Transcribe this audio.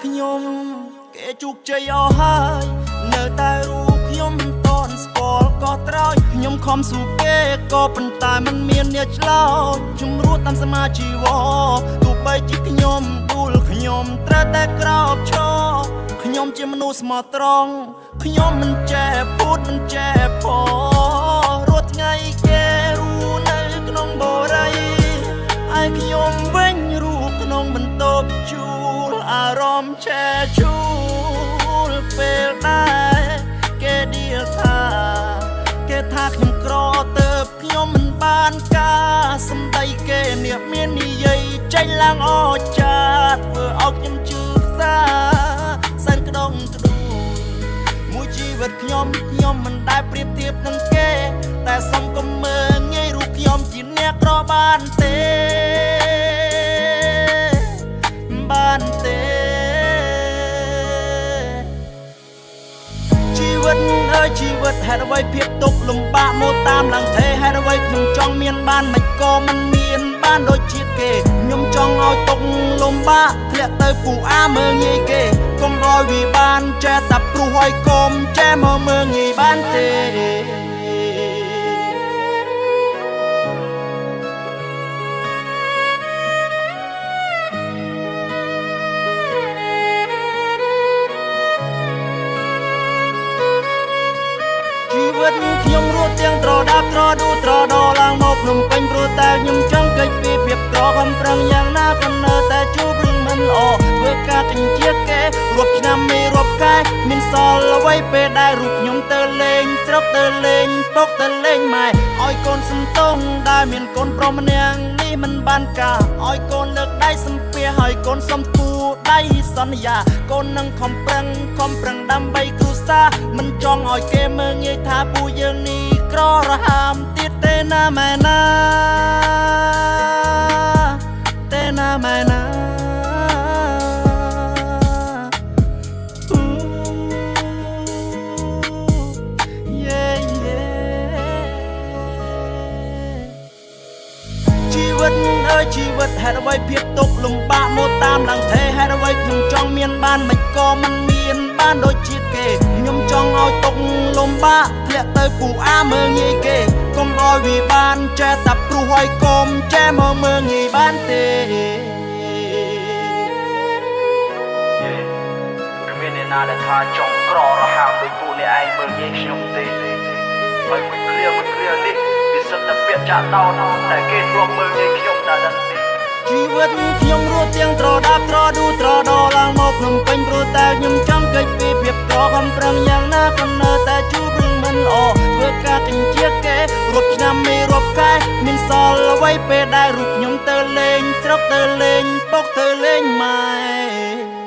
ខ្ញុំគេជោគជ័យអស់ហើយនៅតែរូបខ្ញុំមិនតន់ស្គាល់ក៏ត្រោយខ្ញុំខំស៊ូគេក៏ប៉ុន្តែมันមានអ្នកឆ្លោតជំរួតតាមសមាជីវទោះបីជាខ្ញុំដួលខ្ញុំត្រូវតែក្រោបឈរខ្ញុំជាមនុស្សស្មោះត្រង់ខ្ញុំមិនចេះพูดមិនចេះផរត់ថ្ងៃគេរូនៅក្នុងបរិយាឲ្យខ្ញុំវិញរូក្នុងបន្ទប់ជួលអារម្មណ៍ឆេះជួលពេលដែរគេឌីលថាខ្ញុំក្រទៅខ្ញុំមិនបានការសម្ដីគេអ្នកមាននិយាយចេញឡើងអចាធ្វើឲ្យខ្ញុំជឿខ្សាសែនក្តងក្ដួលមួយជីវិតខ្ញុំមិនដែលប្រៀបធៀបនឹងគេតែសុំកុំមើលងាយរូបខ្ញុំជាអ្នកក្របានទេជីវិតហេតុអ្វីភាពទុកលំបាកមកតាមឡើងទេហេតុអ្វីខ្ញុំចង់មានបានមិនក៏មិនមានបានដូចជាគេខ្ញុំចង់ឲ្យទុកលំបាកធ្លាក់ទៅពូអាមើងងាយគេកុំឲ្យវាបានចេះតែព្រោះឲ្យកុំចេះមកមើងងាយបានទេខ្ញុំរត់ទាំងត្រដាប់ត្រដួត្រដឡើងមកភ្នំពេញព្រោះតែខ្ញុំចង់កិច្ចពីភាពក្រខំប្រឹងយ៉ាងណាក៏នៅតែជួបរឿងមិនល្អធ្វើការទិញជាគេរាប់ឆ្នាំមេរាប់ខែមានសល់អ្វីពេលដែលរូបខ្ញុំទៅលេងស្រុកទៅលេងពុកទៅលេងម៉ែឲ្យកូនសំទងដែលមានកូនប្រុសម្នាក់នេះមិនបានការឲ្យកូនលើកដៃសំពះឲ្យកូនសុំគូដៃសន្យាកូននឹងខំប្រឹងដើម្បីគ្រួសារមិនចង់ឲ្យគេមើលងាយថាពូយើងនេះក្ររហាមទៀតទេណាម៉ែណាទេណាម៉ែណាជីវិតហេតុអ្វីភាពទុកលំបាកមកតាមឡើងទេហេតុអ្វីខ្ញុំចង់មានបានមិនក៏មិនមានបានដូចជាគេខ្ញុំចង់ឲ្យទុកលំបាកធ្លាក់ទៅពូអាមើងងាយគេកុំឲ្យវាបានចេះតែព្រោះឲ្យកុំចេះមកមើងងាយបានទេគ្មានអ្នកណាដែលថាចង់ក្ររហាមដោយពូអ្នកឯងមើលងាយខ្ញុំទេហើយមួយគ្រានេះវាសិតតែពាក្យចាក់ដោនតែគេធ្លាប់មើលងាយខ្ញុំដល់ដល់ទេជីវិតខ្ញុំរត់ទាំងត្រដាប់ត្រដួត្រដឡើងមកភ្នំពេញព្រោះតែខ្ញុំចង់កិច្ចពីភាពក្រខំប្រឹងយ៉ាងណាក៏នៅតែជួបរឿងមិនល្អធ្វើការទិញជាគេរាប់ឆ្នាំមេរាប់ខែមានសល់អ្វីពេលដែលរូបខ្ញុំទៅលេងស្រុកទៅលេងពុកទៅលេងម៉ែ